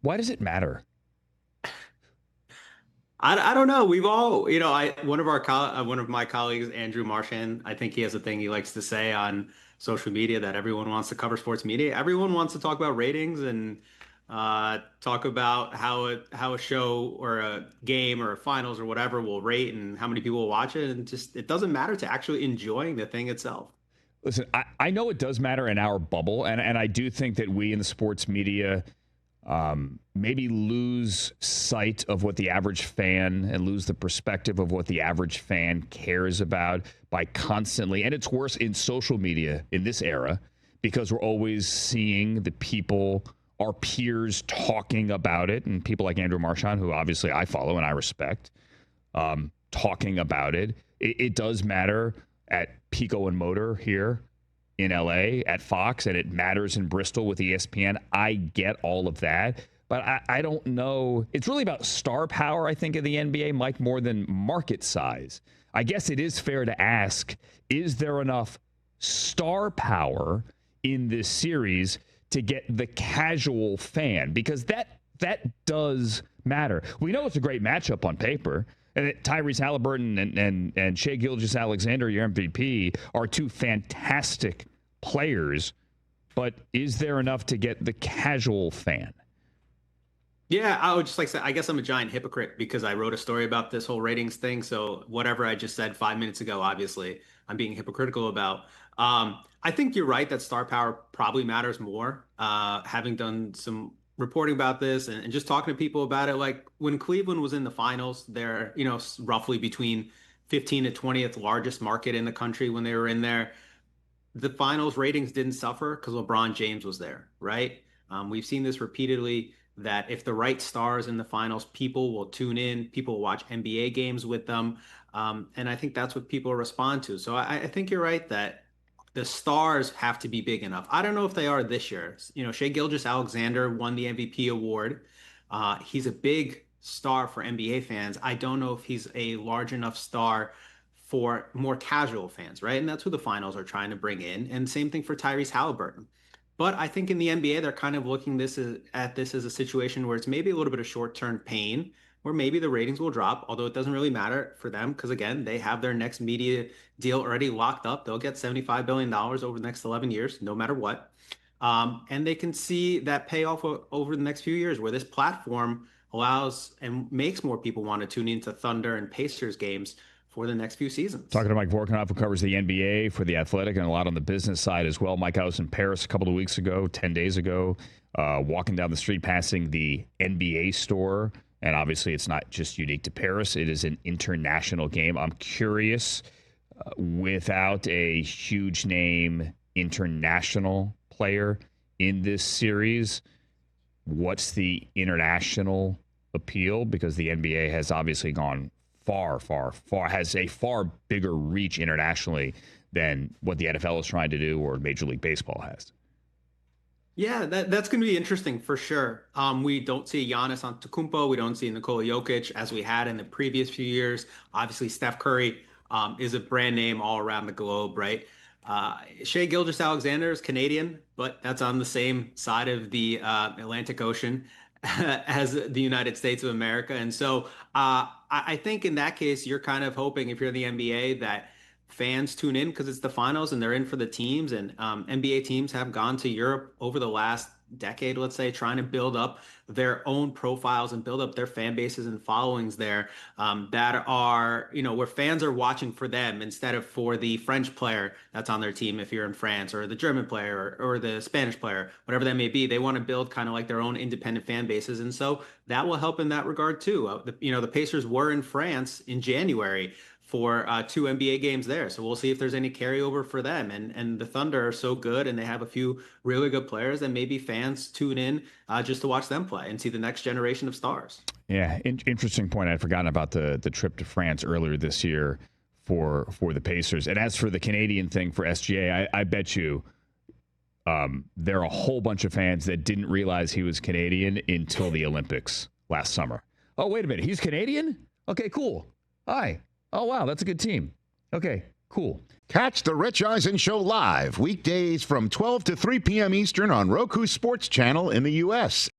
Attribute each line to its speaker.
Speaker 1: Why does it matter?
Speaker 2: I don't know. We've all, one of my colleagues, Andrew Marchand, I think he has a thing he likes to say on social media that everyone wants to cover sports media. Everyone wants to talk about ratings and talk about how a show or a game or a finals or whatever will rate and how many people will watch it. And just it doesn't matter to actually enjoying the thing itself.
Speaker 1: Listen, I know it does matter in our bubble, and I do think that we in the sports media maybe lose sight of what the average fan and lose the perspective of what the average fan cares about by constantly, and it's worse in social media in this era because we're always seeing the people, our peers talking about it, and people like Andrew Marchand, who obviously I follow and I respect, talking about it. It does matter at Pico and Motor here in LA, at Fox, and it matters in Bristol with ESPN. I get all of that, but I don't know. It's really about star power, I think, in the NBA, Mike, more than market size. I guess it is fair to ask, is there enough star power in this series to get the casual fan? Because that does matter. We know it's a great matchup on paper. And Tyrese Halliburton and Shai Gilgeous-Alexander, your MVP, are two fantastic players. But is there enough to get the casual fan?
Speaker 2: Yeah, I would just like to say, I guess I'm a giant hypocrite because I wrote a story about this whole ratings thing. So whatever I just said 5 minutes ago, obviously, I'm being hypocritical about. I think you're right that star power probably matters more. Having done some reporting about this and just talking to people about it, like when Cleveland was in the finals, they're, roughly between 15 to 20th largest market in the country when they were in there. The finals ratings didn't suffer because LeBron James was there, right? We've seen this repeatedly that if the right stars in the finals, people will tune in, people will watch NBA games with them. And I think that's what people respond to. So I think you're right that the stars have to be big enough. I don't know if they are this year. Shai Gilgeous-Alexander won the MVP award. He's a big star for NBA fans. I don't know if he's a large enough star for more casual fans, right? And that's who the finals are trying to bring in. And same thing for Tyrese Halliburton. But I think in the NBA, they're kind of looking at this as a situation where it's maybe a little bit of short-term pain, where maybe the ratings will drop, although it doesn't really matter for them because, again, they have their next media deal already locked up. They'll get $75 billion over the next 11 years, no matter what. And they can see that payoff over the next few years where this platform allows and makes more people want to tune into Thunder and Pacers games for the next few seasons.
Speaker 1: Talking to Mike Vorkunov, who covers the NBA for The Athletic and a lot on the business side as well. Mike, I was in Paris a couple of weeks ago, 10 days ago, walking down the street passing the NBA store. And obviously, it's not just unique to Paris. It is an international game. I'm curious, without a huge name international player in this series, what's the international appeal? Because the NBA has obviously gone far, has a far bigger reach internationally than what the NFL is trying to do or Major League Baseball has.
Speaker 2: Yeah, that's going to be interesting for sure. We don't see Giannis Antetokounmpo. We don't see Nikola Jokic as we had in the previous few years. Obviously, Steph Curry is a brand name all around the globe, right? Shai Gilgeous-Alexander is Canadian, but that's on the same side of the Atlantic Ocean as the United States of America. And so I think in that case, you're kind of hoping if you're in the NBA that fans tune in because it's the finals and they're in for the teams. And NBA teams have gone to Europe over the last decade, let's say, trying to build up their own profiles and build up their fan bases and followings there that are, where fans are watching for them instead of for the French player that's on their team if you're in France, or the German player or the Spanish player, whatever that may be. They want to build kind of like their own independent fan bases. And so that will help in that regard too. The Pacers were in France in January for 2 NBA games there. So we'll see if there's any carryover for them. And the Thunder are so good and they have a few really good players that maybe fans tune in just to watch them play and see the next generation of stars.
Speaker 1: Yeah, interesting point. I'd forgotten about the trip to France earlier this year for the Pacers. And as for the Canadian thing for SGA, I bet you there are a whole bunch of fans that didn't realize he was Canadian until the Olympics last summer. Oh, wait a minute. He's Canadian? Okay, cool. Hi. Oh, wow, that's a good team. Okay, cool.
Speaker 3: Catch the Rich Eisen Show live weekdays from 12 to 3 p.m. Eastern on Roku Sports Channel in the U.S.